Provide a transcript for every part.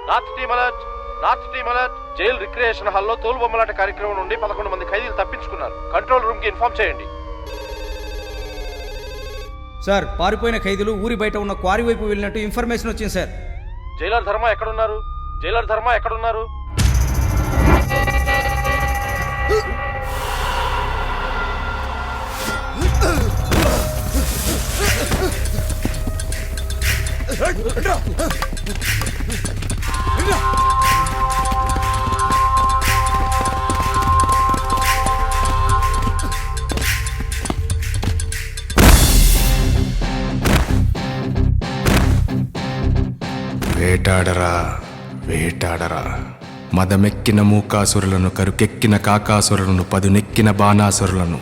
North team alert. Jail recreation హాల్లో తోలుబొమ్మలాట కార్యక్రమం నుండి 11 మంది ఖైదీలు తప్పించుకున్నారు. కంట్రోల్ రూమ్ కి ఇన్ఫార్మ్ చేయండి. సార్, పారిపోయిన ఖైదీలు ఊరి బయట ఉన్న క్వారీ వైపు వెళ్ళినట్టు ఇన్ఫర్మేషన్ వచ్చింది సార్. జైలర్ ధర్మ ఎక్కడున్నారు? వేటాడరా మదమెక్కిన మూకాసురులను, కరుకెక్కిన కాకాసురులను, పదునెక్కిన బాణాసురులను,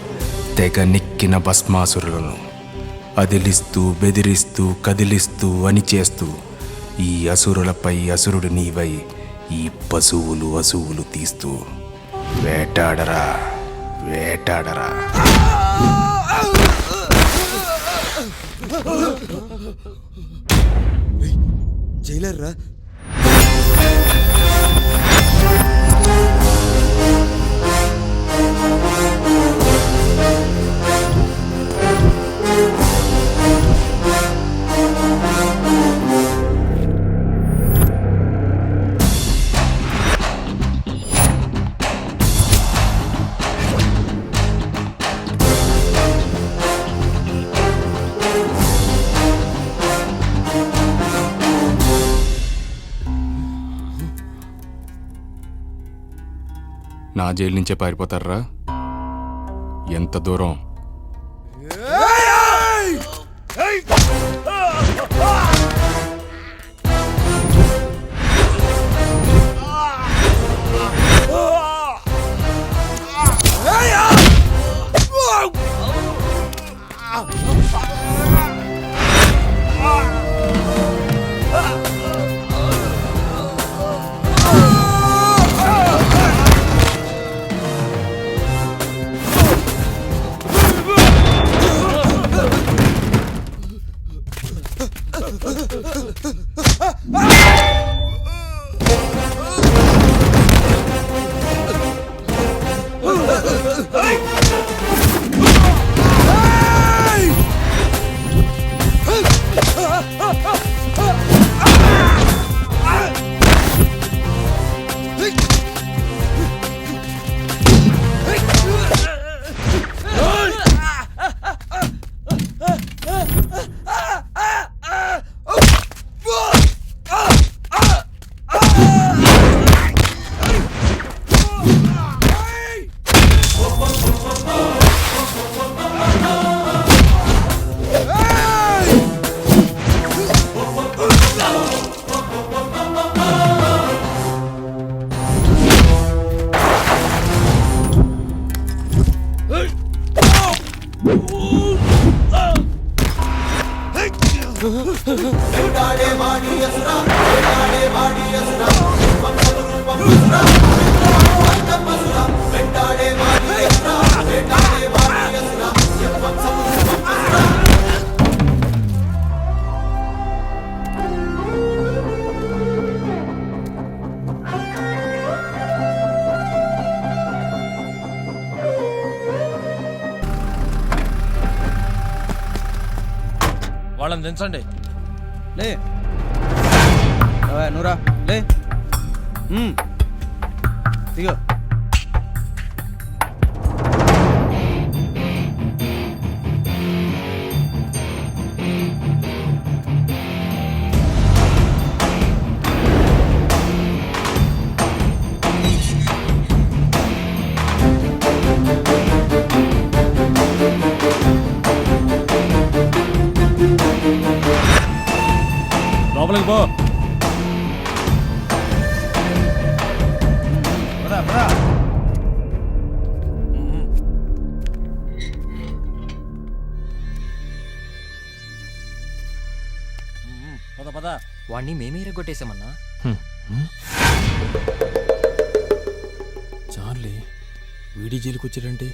తెగనెక్కిన భస్మాసురులను అదిలిస్తూ, బెదిరిస్తూ, కదిలిస్తూ, అణిచేస్తూ ఈ అసురులపై అసురుడు నీవై ఈ పశువులు తీస్తూ వేటాడరా. జైలర్ రా. నా జైలు నుంచే పారిపోతారా? ఎంత దూరం? వాళ్ళని దించండి. లే నూరా, లే దిగో. లోపలికి పో. పద. వాణ్ణి మేమే ఎరగొట్టేశామన్నా. చార్లీ వీడి జైలుకి వచ్చాడంటే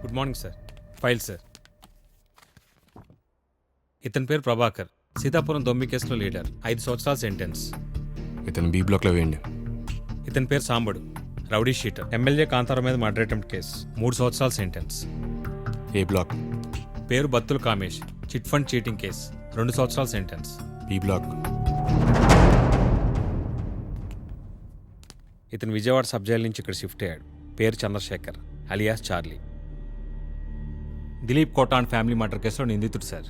good morning sir. File sir. ఇతని పేరు ప్రభాకర్, సీతాపురం దొమ్మి కేసులో లీడర్, 5 సంవత్సరాల సెంటెన్స్. ఇతను బి బ్లాక్లో వేయండి. ఇతని పేరు Sambadu, rowdy sheeter, MLA Kantharao మీద మర్డర్ అటెంప్ట్ కేసు, 3 సంవత్సరాల సెంటెన్స్. ఏ బ్లాక్? పేరు Battula Kamesh, chit fund cheating case, 2 సంవత్సరాల సెంటెన్స్. B block. ఇతను విజయవాడ సబ్ జైలు నుంచి ఇక్కడ షిఫ్ట్ అయ్యాడు. పేరు Chandrashekhar alias Charlie. Dilip Kota and family murder కేసులో నిందితుడు సార్.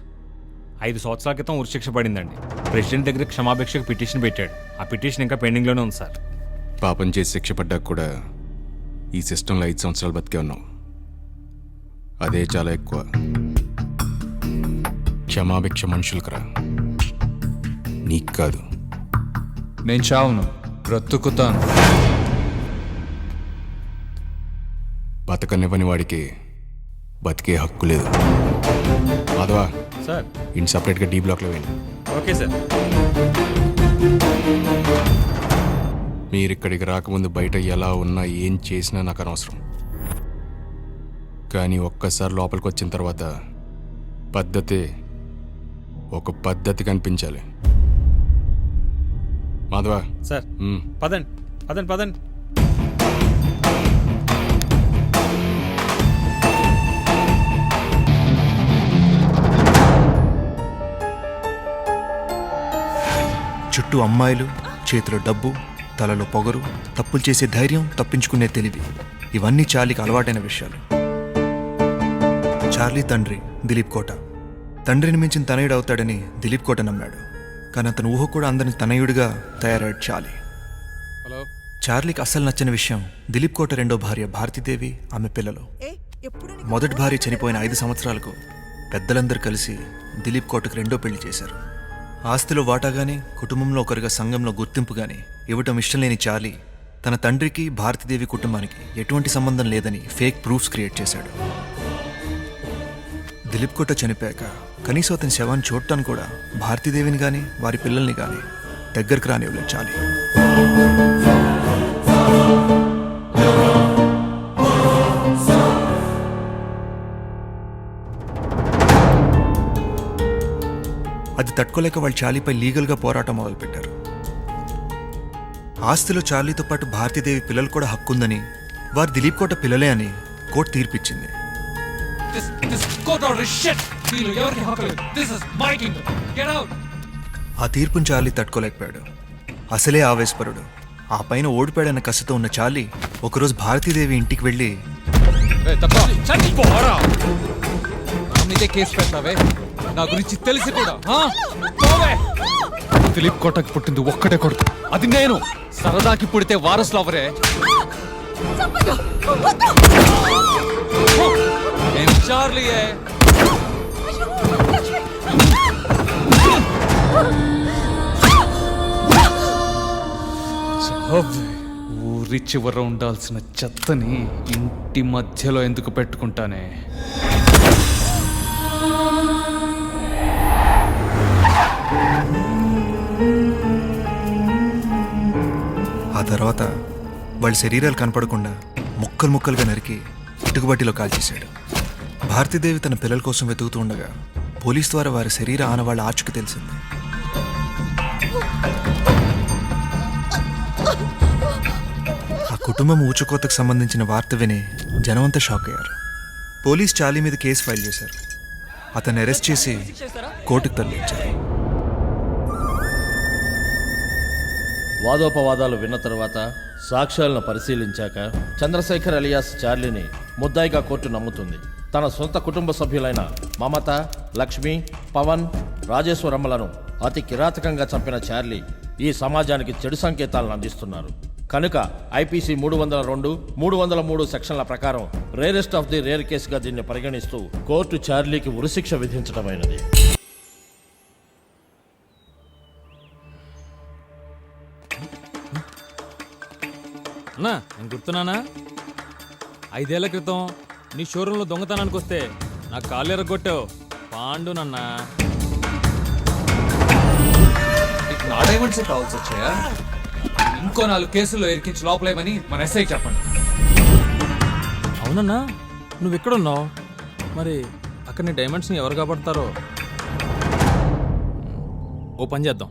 5 సంవత్సరాల క్రితం ఉరిశిక్ష పడిందండి. ప్రెసిడెంట్ దగ్గర క్షమాభిక్షకు పిటిషన్ పెట్టాడు. ఆ పిటిషన్ ఇంకా పెండింగ్లోనే ఉంది సార్. పాపం చేసి శిక్ష పడ్డాక కూడా ఈ సిస్టంలో 5 సంవత్సరాలు బతికే ఉన్నావు. అదే చాలా ఎక్కువ. క్షమాభిక్ష మనుషులకు రా, నీకు కాదు. నేను చావును, బ్రతుకుతాను. బతకనివ్వని వాడికి బతికే హక్కు లేదు. మాధవా సార్. ఇన్ సపరేట్గా డి బ్లాక్లో వేయండి. Okay sir. మీరు ఇక్కడికి రాకముందు బయట ఎలా ఉన్నా ఏం చేసినా నాకు అనవసరం. కానీ ఒక్కసారి లోపలికి వచ్చిన తర్వాత పద్ధతి ఒక పద్ధతి కనిపించాలి. మాధవా సార్. పదండి పదండి పదండి. చుట్టూ అమ్మాయిలు, చేతిలో డబ్బు, తలలో పొగరు, తప్పులు చేసే ధైర్యం, తప్పించుకునే తెలివి, ఇవన్నీ చార్లీకి అలవాటైన విషయాలు. చార్లీ తండ్రి దిలీప్ కోట. తండ్రిని మించిన తనయుడు అవుతాడని దిలీప్ కోట నమ్మాడు. కానీ అతను ఊహ కూడా అందరిని తనయుడిగా తయారయ్యాడు చార్లీ. హలో. చార్లీకి అస్సలు నచ్చని విషయం దిలీప్ కోట రెండో భార్య భారతీదేవి, ఆమె పిల్లలు. మొదటి భార్య చనిపోయిన 5 సంవత్సరాలకు పెద్దలందరూ కలిసి దిలీప్ కోటకు రెండో పెళ్లి చేశారు. ఆస్తిలో వాటాగానే, కుటుంబంలో ఒకరిగా సంఘంలో గుర్తింపు గానీ ఇవ్వటం ఇష్టం లేని చార్లీ తన తండ్రికి భారతీదేవి కుటుంబానికి ఎటువంటి సంబంధం లేదని ఫేక్ ప్రూఫ్స్ క్రియేట్ చేశాడు. దిలీప్ కోట చనిపోయాక కనీసం అతని శవాన్ని చూడటానికి కూడా భారతీదేవిని కానీ వారి పిల్లల్ని కానీ దగ్గరకు రానివ్వలేదు చార్లీ. అది తట్టుకోలేక వాళ్ళు చార్లీపై లీగల్గా పోరాటం మొదలుపెట్టారు. ఆస్తిలో చార్లీతో పాటు భారతీదేవి పిల్లలు కూడా హక్కుందని, వారు దిలీప్ కోట పిల్లలే అని కోర్టు తీర్పిచ్చింది. ఆ తీర్పును చార్లీ తట్టుకోలేకపోయాడు. అసలే ఆవేశపరుడు. ఆ పైన ఓడిపోయాడన్న కసితో ఉన్న చార్లీ ఒకరోజు భారతీదేవి ఇంటికి వెళ్ళి, కేసు పెడతావే, నా గురించి తెలిసి కూడా దిలీప్ కోటకి పుట్టింది ఒక్కటే కొడుకు, అది నేను. సరదాకి పుడితే వారసులు అవరే. నేను చార్లీయే. ఊరి చివర ఉండాల్సిన చెత్తని ఇంటి మధ్యలో ఎందుకు పెట్టుకుంటానే? ఆ తర్వాత వాళ్ళ శరీరాలు కనపడకుండా ముక్కలు ముక్కలుగా నరికి ఇటుకబట్టిలో కాల్చేశాడు. భారతీదేవి తన పిల్లల కోసం వెతుకుతూ ఉండగా పోలీస్ ద్వారా వారి శరీర ఆనవాళ్ళ ఆచుకు తెలిసింది. ఆ కుటుంబం ఊచుకోతకు సంబంధించిన వార్త విని జనమంతా షాక్ అయ్యారు. పోలీస్ చార్లీ మీద కేసు ఫైల్ చేశారు. అతన్ని అరెస్ట్ చేసి కోర్టుకు తరలించారు. వాదోపవాదాలు విన్న తర్వాత సాక్ష్యాలను పరిశీలించాక చంద్రశేఖర్ అలియాస్ చార్లీని ముద్దాయిగా కోర్టు నమ్ముతుంది. తన సొంత కుటుంబ సభ్యులైన మమత, లక్ష్మి, పవన్, రాజేశ్వరమ్మలను అతి కిరాతకంగా చంపిన చార్లీ ఈ సమాజానికి చెడు సంకేతాలను అందిస్తున్నారు. కనుక ఐపీసీ 302, 303 సెక్షన్ల ప్రకారం రేరెస్ట్ ఆఫ్ ది రేర్ కేసుగా దీన్ని పరిగణిస్తూ కోర్టు చార్లీకి ఉరిశిక్ష విధించడమైనది. అన్నా, నేను గుర్తున్నానా? 5 ఏళ్ల క్రితం నీ షోరూంలో దొంగతనానికి వస్తే నా కాళ్ళు ఎరగొట్టావు. పాండు నన్నా. నా డైమండ్స్ కావాల్సి వచ్చాయా? ఇంకో 4 కేసుల్లో ఇరికించి లోపలేమని మన ఎస్ఐ చెప్పండి. అవునన్నా, నువ్వు ఎక్కడున్నావు? మరి అక్కడ నీ డైమండ్స్ని ఎవరు కాపాడతారో? ఓ పని చేద్దాం,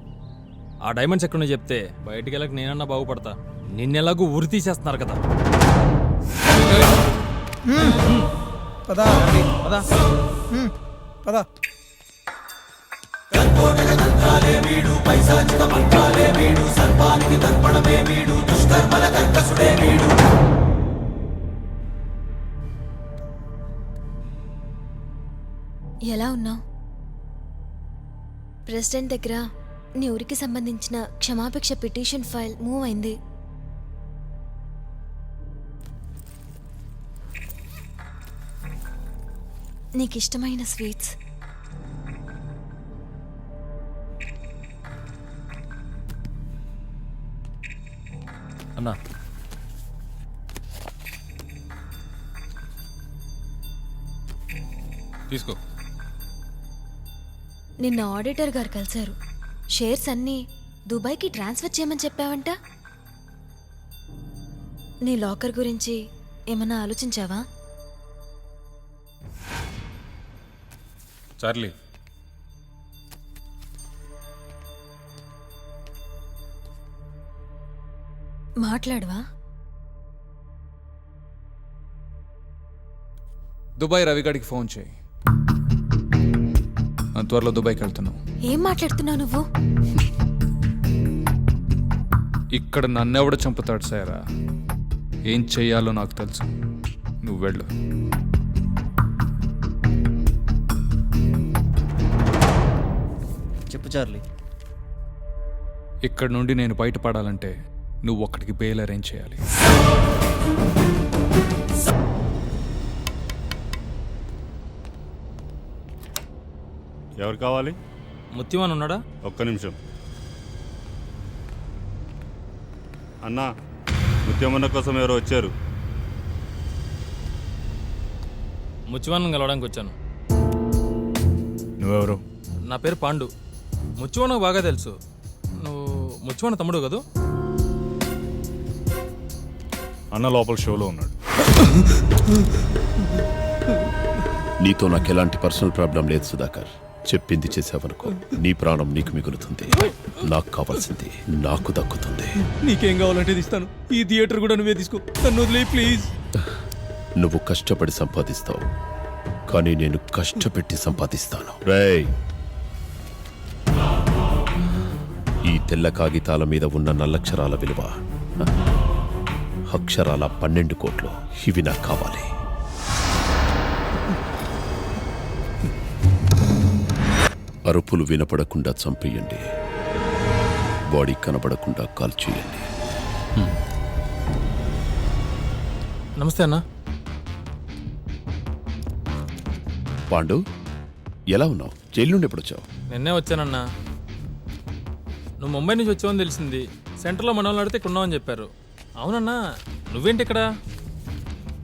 ఆ డైమండ్స్ ఎక్కడున్నా చెప్తే బయటికి వెళ్ళక నేనన్నా బాగుపడతా. నిన్నెలాగూ ఊరి తీసేస్తున్నారు కదా. పదా పదా పదా. ఎలా ఉన్నావు? ప్రెసిడెంట్ దగ్గర నీ ఊరికి సంబంధించిన క్షమాభిక్ష పిటిషన్ ఫైల్ మూవ్ అయింది. నీకు ఇష్టమైన స్వీట్స్. అన్నా తీసుకో. నిన్న ఆడిటర్ గారు కలిశారు. షేర్స్ అన్నీ దుబాయ్కి ట్రాన్స్ఫర్ చేయమని చెప్పావంట. నీ లాకర్ గురించి ఏమన్నా ఆలోచించావా? చార్లీ, మాట్లాడవా? దుబాయ్ రవిగాడికి ఫోన్ చేయి. త్వరలో దుబాయ్కి వెళ్తున్నావు. ఏం మాట్లాడుతున్నావు నువ్వు? ఇక్కడ నన్నెవడ చంపుతాడు సారా? ఏం చెయ్యాలో నాకు తెలుసు. నువ్వు వెళ్ళు. చెప్పు చార్లీ. ఇక్కడ నుండి నేను బయటపడాలంటే నువ్వు ఒక్కడికి బెయిల్ అరేంజ్ చేయాలి. ఎవరు కావాలి? ముత్యమని ఉన్నాడా? ఒక్క నిమిషం అన్నా, ముత్యమన్న కోసం ఎవరో వచ్చారు. ముత్యవనం కలవడానికి వచ్చాను. నువ్వెవరు? నా పేరు పాండు. ముత్యవనకు బాగా తెలుసు. నువ్వు ముత్యవన తమ్ముడు కదూ? అన్న లోపల షోలో ఉన్నాడు. నీతో నాకు ఎలాంటి పర్సనల్ ప్రాబ్లం లేదు సుధాకర్. చెప్పింది చేసావనుకో, నీ ప్రాణం నీకు మిగులుతుంది. నాకు కావాల్సింది నాకు దక్కుతుంది. నీకేం కావాలంటే ఇస్తాను. ఈ థియేటర్ కూడా నువ్వే తీసుకో. నన్ను వదిలే ప్లీజ్. నువ్వు కష్టపడి సంపాదిస్తావు, కానీ నేను కష్టపెట్టి సంపాదిస్తాను. రేయ్, ఈ తెల్ల కాగితాల మీద ఉన్న నల్లక్షరాల విలువ అక్షరాల 12 కోట్లు. ఇవి నాకు కావాలి. అరుపులు వినపడకుండా చంపేయండి, బాడీ కనపడకుండా కాల్చేయండి. నమస్తే అన్నా. పాండు, ఎలా ఉన్నావు? జైలు నుండి ఎప్పుడు వచ్చావు? నిన్నే వచ్చానన్నా. నువ్వు ముంబై నుంచి వచ్చావని తెలిసింది. సెంటర్లో మన వాళ్ళు అడిగితే ఇక్కడ ఉన్నావని చెప్పారు. అవునన్నా, నువ్వేంటి ఇక్కడ?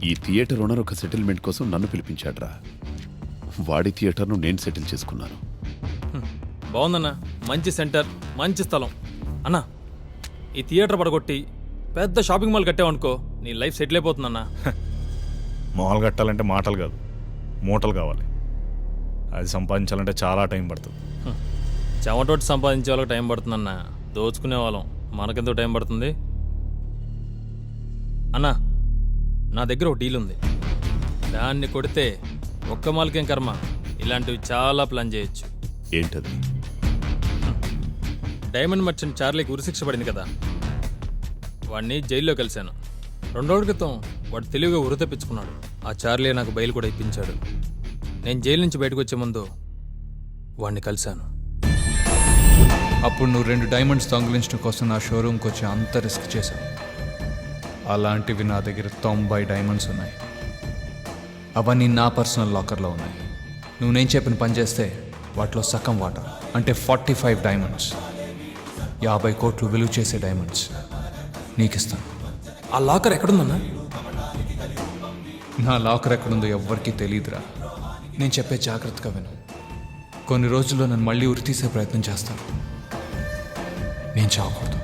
ఈ థియేటర్ ఓనర్ ఒక సెటిల్మెంట్ కోసం నన్ను పిలిపించాడ్రా. వాడి థియేటర్ను నేను సెటిల్ చేసుకున్నాను. బాగుందన్నా, మంచి సెంటర్, మంచి స్థలం. అన్నా, ఈ థియేటర్ పడగొట్టి పెద్ద షాపింగ్ మాల్ కట్టావనుకో, నీ లైఫ్ సెటిల్ అయిపోతుందన్నా. మాల్ కట్టాలంటే మాటలు కాదు, మూటలు కావాలి. అది సంపాదించాలంటే చాలా టైం పడుతుంది. చెమటోటి సంపాదించే వాళ్ళకి టైం పడుతుందన్నా. దోచుకునే వాళ్ళం మనకెందుకు టైం పడుతుంది? అన్నా, నా దగ్గర ఒక డీల్ ఉంది. దాన్ని కొడితే ఒక్క మాల్కేం కర్మ, ఇలాంటివి చాలా ప్లాన్ చేయొచ్చు. ఏంటది? డైమండ్ మర్చెంట్ చార్లీకి ఉరిశిక్ష పడింది కదా, వాడిని జైల్లో కలిశాను. 2 రోజుల క్రితం వాడు తెలివిగా ఉరి తెప్పించుకున్నాడు. ఆ చార్లీ నాకు బెయిల్ కూడా ఇప్పించాడు. నేను జైలు నుంచి బయటకు వచ్చే ముందు వాడిని కలిశాను. అప్పుడు నువ్వు 2 డైమండ్స్ దొంగిలించడం కోసం నా షోరూమ్కి వచ్చి అంత రిస్క్ చేశావు. అలాంటివి నా దగ్గర 90 డైమండ్స్ ఉన్నాయి. అవన్నీ నా పర్సనల్ లాకర్లో ఉన్నాయి. నువ్వు నేను చెప్పిన పని చేస్తే వాటిలో సగం వాటా అంటే 45 డైమండ్స్, 50 కోట్లు విలువ చేసే డైమండ్స్ నీకు ఇస్తాను. ఆ లాకర్ ఎక్కడుందన్నా? నా లాకర్ ఎక్కడుందో ఎవ్వరికీ తెలియదురా. నేను చెప్పే జాగ్రత్తగా విను. కొన్ని రోజుల్లో నన్ను మళ్ళీ ఉరి తీసే ప్రయత్నం చేస్తాను. నేను చావకూడదు.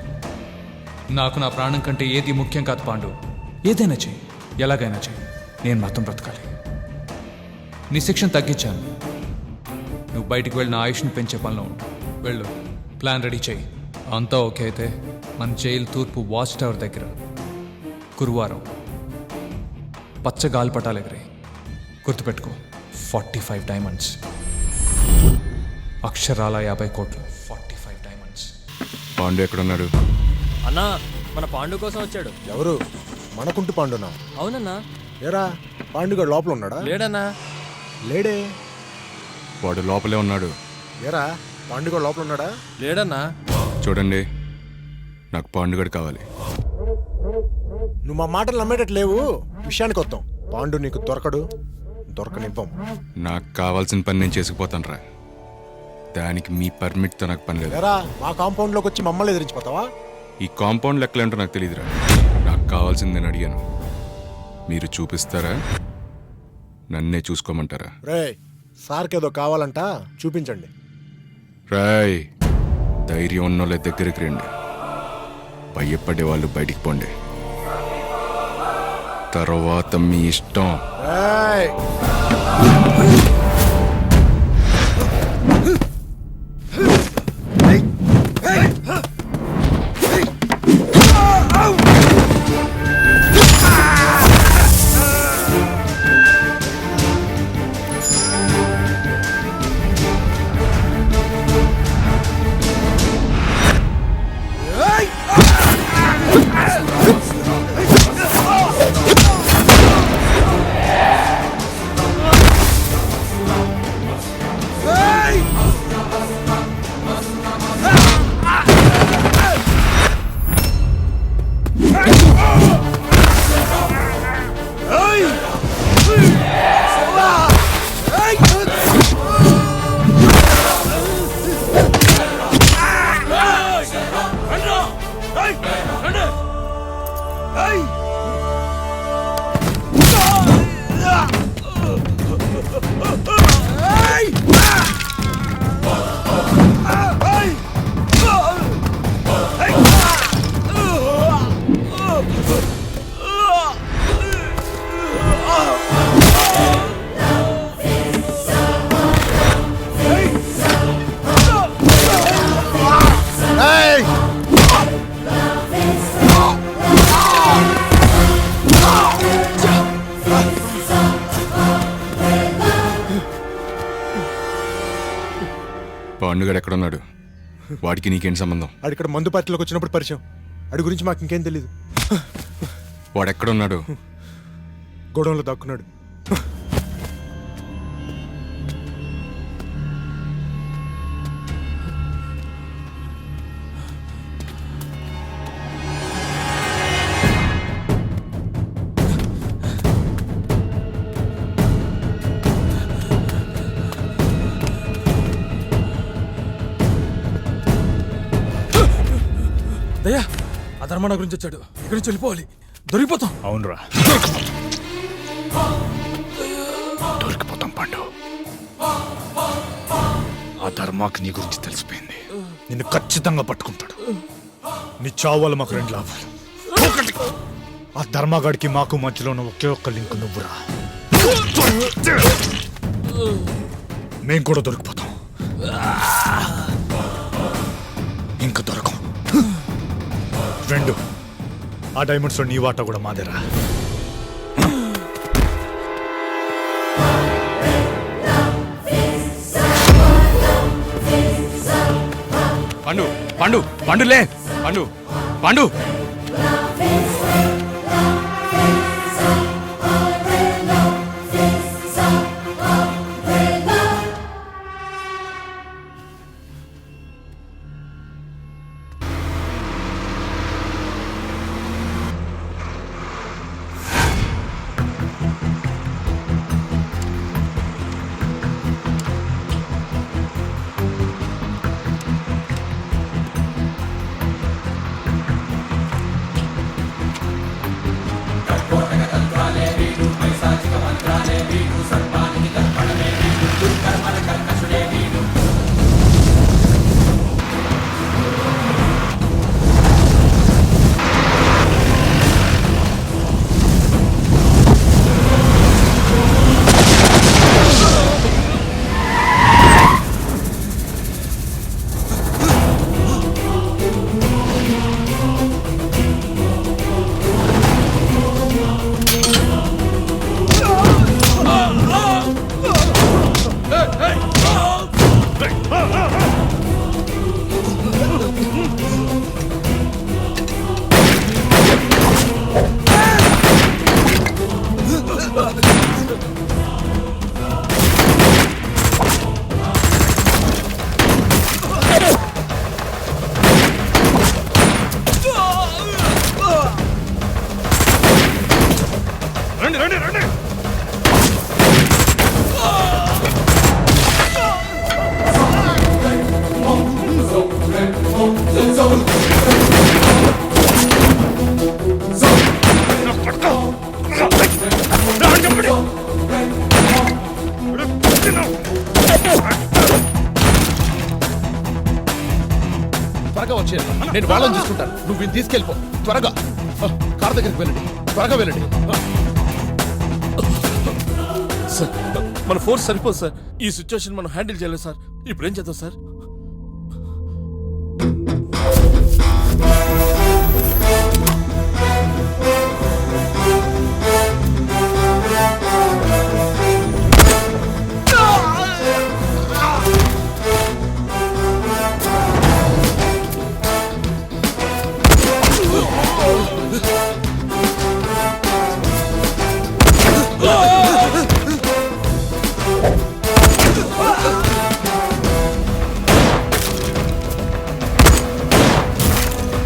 నాకు నా ప్రాణం కంటే ఏది ముఖ్యం కాదు పాండు. ఏదైనా చెయ్యి, ఎలాగైనా చెయ్యి. నేను మాత్రం బ్రతకాలి. నీ శిక్షను తగ్గించాను. నువ్వు బయటికి వెళ్ళిన ఆయుష్ని పెంచే పనిలో ఉండు. వెళ్ళు, ప్లాన్ రెడీ చేయి. అంతా ఓకే అయితే మన జైలు తూర్పు వాచ్ టవర్ దగ్గర గురువారం పచ్చ గాలిపటాలు ఎగిరాయి. గుర్తుపెట్టుకో, 45 డైమండ్స్, అక్షరాల 50 కోట్లు. 45 డైమండ్స్. పాండు ఎక్కడున్నాడు? అన్నా మన పాండు కోసం వచ్చాడు. ఎవరు? మనకుంటూ పాండునా? అవునన్నా. ఏరా పాండుగాడు లోపల ఉన్నాడా? లేడన్నా. లేడే. వాడు లోపలే ఉన్నాడు. ఏరా పాండుగాడు లోపల ఉన్నాడా? లేడన్నా. చూడండి, నాకు పాండుగడు కావాలి. నువ్వు మా మాటలు నమ్మేటట్లేవు. విషయానికి వద్దాం. పాండు నీకు దొరకడు, దొరకనివ్వం. నాకు కావాల్సిన పని నేను చేసుకుపోతాను రా. దానికి మీ పర్మిట్తో నాకు పని లేదు. ఏరా మా కాంపౌండ్లోకి వచ్చి మమ్మల్ని ఎదిరించిపోతావా? ఈ కాంపౌండ్ లెక్కలేంటో నాకు తెలియదురా. నాకు కావాల్సింది నేను అడిగాను. మీరు చూపిస్తారా, నన్నే చూసుకోమంటారా? రే సార్కేదో కావాలంట, చూపించండి. రాయ్, ధైర్యం ఉన్నోళ్ళ దగ్గరికి రండి. భయపడే వాళ్ళు బయటికి పోండి. తర్వాత మీ ఇష్టం. రేయ్ పాండుగాడు ఎక్కడున్నాడు? వాడికి నీకేంటి సంబంధం? ఆడు ఇక్కడ మందు పార్టీలోకి వచ్చినప్పుడు పరిచయం. ఆడి గురించి మాకు ఇంకేం తెలీదు. వాడెక్కడున్నాడు? గొడవలో దాక్కున్నాడు. దయ్యా, ఆ ధర్మాన గురించి వచ్చాడు. ఇక్కడి నుంచి వెళ్ళిపోవాలి, దొరికిపోతాం. అవునరా, దొరికిపోతాం పాండు. ఆ ధర్మాకి నీ గురించి తెలిసిపోయింది. నిన్ను ఖచ్చితంగా పట్టుకుంటాడు. నీ చావు వల్ల మాకు 2 లాభాలు. ఒకటి, ఆ ధర్మగాడికి మాకు మధ్యలో ఉన్న ఒకే ఒక్క లింక్ నువ్వురా. మేం కూడా దొరికిపోతాం. ఇంకా దొరకం. 2, ఆ డైమండ్స్లో నీ వాటా కూడా మాదేరా. పాండు, పాండు, పాండులే, పాండు, పాండు. త్వరగా వచ్చేయండి, నేను వాళ్ళని చూసుకుంటాను. నువ్వు వీళ్ళు తీసుకెళ్ళిపో త్వరగా. కార్ దగ్గరికి వెళ్ళండి, త్వరగా వెళ్ళండి. సార్ మన ఫోర్స్ సరిపోదు సార్. ఈ సిచ్యువేషన్ మనం హ్యాండిల్ చేయలేదు సార్. ఇప్పుడు ఏం చేద్దాం సార్?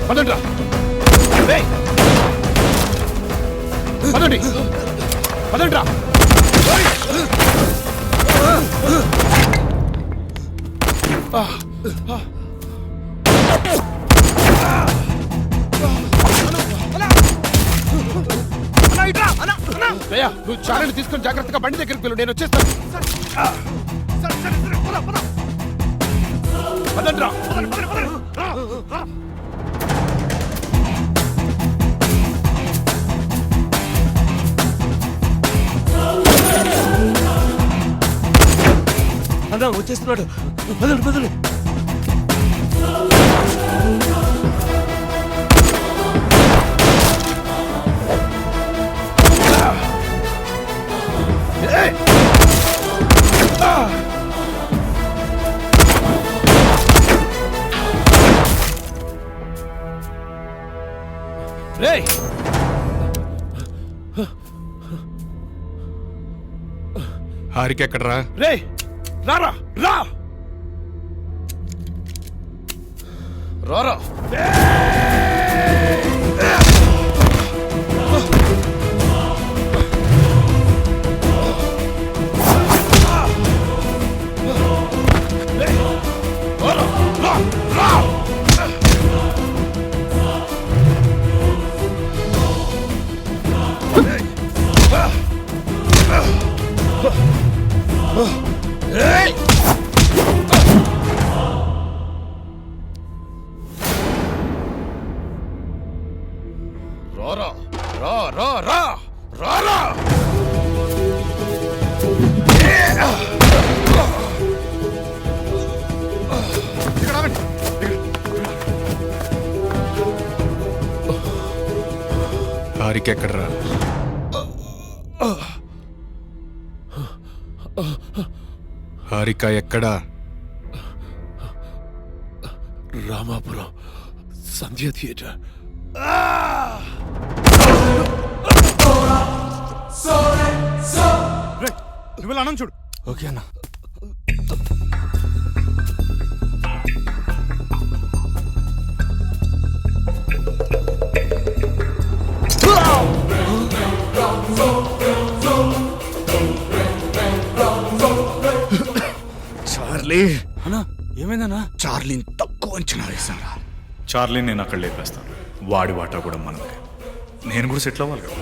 పదండ్రా. రేయ్, పదండి, పదండ్రా. నువ్వు చాలని తీసుకొని జాగ్రత్తగా బండి దగ్గరికి వెళ్ళు, నేను వచ్చేస్తాను. పదండ్రా. అన్నా వచ్చేస్తున్నాడు. పదండి పదండి. రేయ్, హారిక ఎక్కడరా? రేయ్, రారా, రా రారా. హారిక ఎక్కడరా? హారిక ఎక్కడా? రామాపురం సంధ్య థియేటర్. నువ్వు అన్నం చూడు. ఓకే అన్న. చార్లీ అన్నా ఏమైందన్నా? చార్లీని తక్కువ అంచనా వేశారా? చార్లీని నేను అక్కడ లేపేస్తాను. వాడి వాటా కూడా మనదే. నేను కూడా సెటిల్ అవ్వాలి కదా.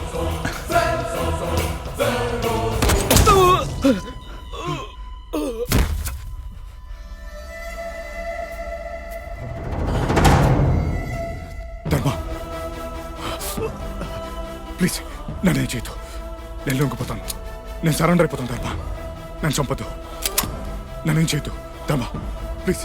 ధర్మ ప్లీజ్ నన్నే చేయదు. నేను లొంగిపోతాను. నేను సరెండర్ అయిపోతాను. ధర్మ నన్ను చంపద్దు. నన్నేం చేయొద్దు ధర్మ please.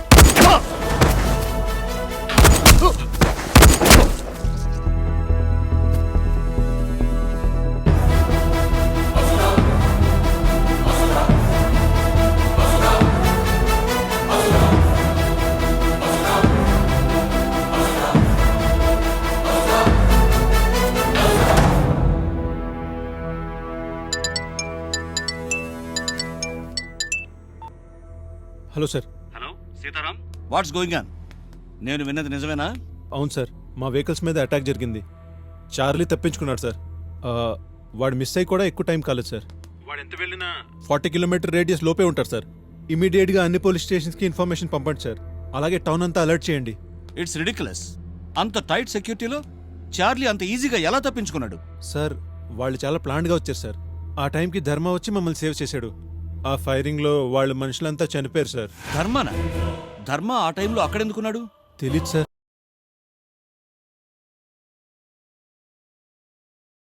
Hello sir. Hello Sitaram, what's going on? నేను విన్నది నిజమేనా? అవును సార్, మా వెహికల్స్ మీద అటాక్ జరిగింది. చార్లీ తప్పించుకున్నాడు సార్. వాడు మిస్ అయ్యి కూడా ఎక్కువ టైం కాలేదు సార్. వాడు ఎంత వెళ్ళినా 40 కిలోమీటర్ రేడియస్ లోపే ఉంటారు సార్. ఇమీడియట్గా అన్ని పోలీస్ స్టేషన్స్కి ఇన్ఫర్మేషన్ పంపండి సార్. అలాగే టౌన్ అంతా అలర్ట్ చేయండి. It's ridiculous. అంత టైట్ సెక్యూరిటీలో చార్లీ అంత ఈజీగా ఎలా తప్పించుకున్నాడు? సార్ వాళ్ళు చాలా ప్లాన్డ్గా వచ్చారు సార్. ఆ టైంకి ధర్మ వచ్చి మమ్మల్ని సేవ్ చేశాడు. ఆ ఫైరింగ్లో వాళ్ళ మనుషులంతా చనిపోయారు సార్. ధర్మనా? ధర్మ ఆ టైంలో అక్కడెందుకున్నాడు? తెలీదు సార్.